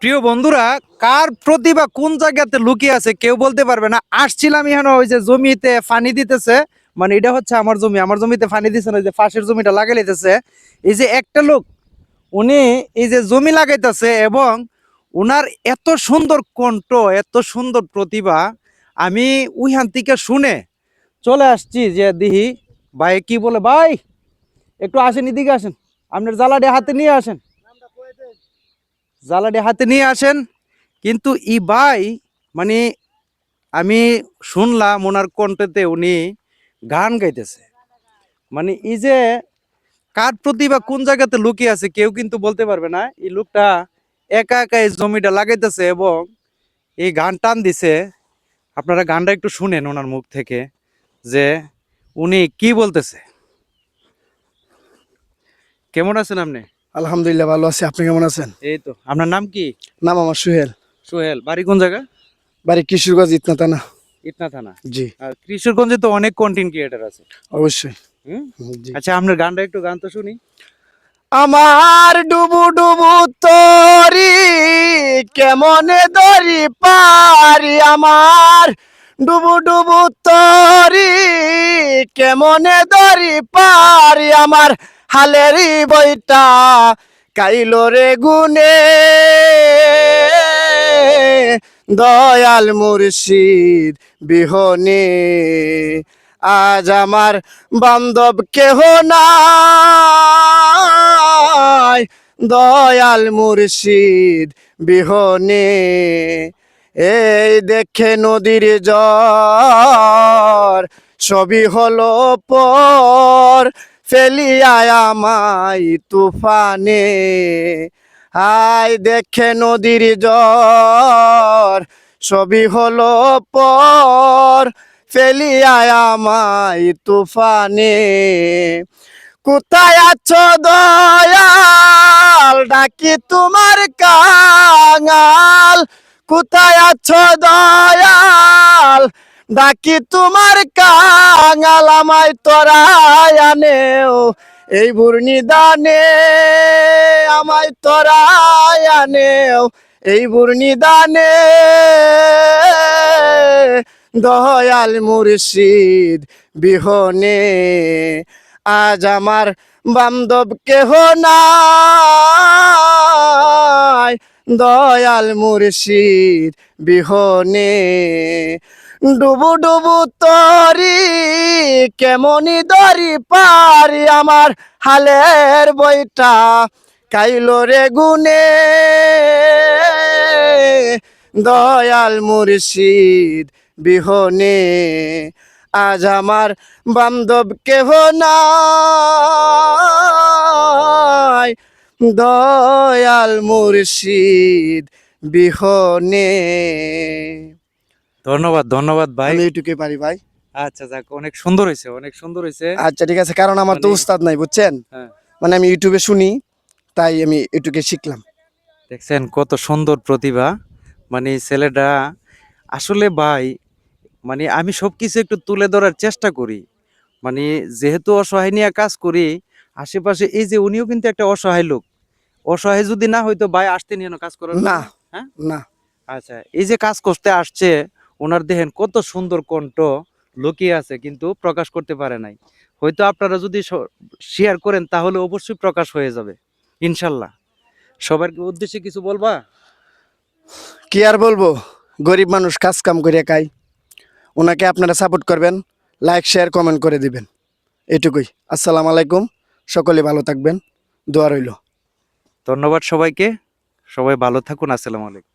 প্রিয় বন্ধুরা, কার প্রতিভা কোন জায়গাতে লুকিয়ে আছে কেউ বলতে পারবে না। আসছিলাম এখানে, ওই যে জমিতে পানি দিতেছে, মানে এটা হচ্ছে আমার জমি, আমার জমিতে পানি দিচ্ছে না, ওই যে পাশের জমিটা লাগাই লিতেছে। এই যে একটা লোক, উনি এই যে জমি লাগাইতেছে এবং উনার এত সুন্দর কণ্ঠ, এত সুন্দর প্রতিভা, আমি ওইখান থেকে শুনে চলে আসছি যে দিহি ভাই কি বলে। ভাই একটু আসেন, এদিকে আসেন, আপনার জ্বালাটি হাতে নিয়ে আসেন, জ্বালাটি হাতে নিয়ে আসেন। কিন্তু ই ভাই, মানে আমি শুনলাম ওনার কণ্ঠেতে উনি গান গাইতেছে। মানে এই যে কার প্রতিভা কোন জায়গাতে লুকিয়ে আছে কেউ কিন্তু বলতে পারবে না। এই লোকটা একা একা এই জমিটা লাগাইতেছে এবং এই গান টান দিছে। আপনারা গানটা একটু শুনেন ওনার মুখ থেকে যে উনি কি বলতেছে। কেমন আছেন আপনি? আলহামদুলিল্লাহ ভালো আছি। আপনি কেমন আছেন? এই তো। আপনার নাম কি? নাম আমার সোহেল। সোহেল। বাড়ি কোন জায়গা? বাড়ি কিশোরগঞ্জ ইতনা থানা। ইটনা থানা। জি আর কিশোরগঞ্জে তো অনেক কন্টেন্ট ক্রিয়েটার আছে। অবশ্যই। হুম। জি। আচ্ছা, আপনার গানটা একটু গান তো শুনি। আমার ডুবু ডুবু তরি কেমনে দরি পারি, আমার ডুবু ডুবু তরি কেমনে দরি পারি, আমার হালেরই বইটা কাইলো রে গুনে, দয়াল মুর্শিদ বিহনে আজ আমার বান্ধব কেহ নাই, দয়াল মুর্শিদ বিহনে এই দেখে নদীর জ্বর সবই হলো পর, ফেলিয়ায় আমায় তুফানে। হাই দেখে নদীর জ্বর সবই হলো পর, ফেলিয়ায় আমায় তুফানে। কোথায় আছো দয়াল ডাকি তোমার কাঙাল, কোথায় আছো দয়াল ডাকি তোমার কাঙাল, আমায় তোরায় আনেও এই বুর্নিদানে, আমায় তোরায় আনেও এই বুর্নিদানে, দয়াল মুর্শিদ বিহনে আজ আমার বান্ধব কেহ নাই, দয়াল মুর্শিদ বিহনে ডুবু ডুবু তরি কেমনি দরি পারি, আমার হালের বইটা কাইলো রে গুনে, দয়াল মুর্শিদ বিহনে আজ আমার বান্ধব কেহ নাই, দয়াল মুর্শিদ বিহনে। ধন্যবাদ, ধন্যবাদ ভাই। আমি এইটুকুই পারি ভাই। আচ্ছা, যাক, অনেক সুন্দর হয়েছে, অনেক সুন্দর হয়েছে। আচ্ছা ঠিক আছে, কারণ আমার তো মানে- উস্তাদ নাই বুঝছেন, হ্যাঁ, মানে আমি ইউটিউবে শুনি, তাই আমি এটুকু শিখলাম। দেখছেন কত সুন্দর প্রতিভা। মানে এই ছেলেটা আসলে ভাই, মানে আমি সবকিছু একটু তুলে ধরার চেষ্টা করি। মানে যেহেতু অসহায় নিয়ে কাজ করি, আশেপাশে এই যে উনিও কিন্তু একটা অসহায় লোক। অসহায় যদি না হয়তো ভাই আসতে নিয়ে কাজ করার না জন্য। হ্যাঁ। না আচ্ছা, এই যে কাজ করতে আসছে, ওনার দেখেন কত সুন্দর কণ্ঠ লুকিয়ে আছে কিন্তু প্রকাশ করতে পারে নাই। হয়তো আপনারা যদি শেয়ার করেন তাহলে অবশ্যই প্রকাশ হয়ে যাবে ইনশাল্লাহ। সবার উদ্দেশ্যে কিছু বলবা? কি আর বলবো, গরিব মানুষ কাজ কাম করে খাই, ওনাকে আপনারা সাপোর্ট করবেন, লাইক শেয়ার কমেন্ট করে দিবেন, এটুকুই। আসসালামু আলাইকুম, সকলে ভালো থাকবেন, দোয়া রইল। ধন্যবাদ সবাইকে। সবাই ভালো থাকুন। আসসালামু আলাইকুম।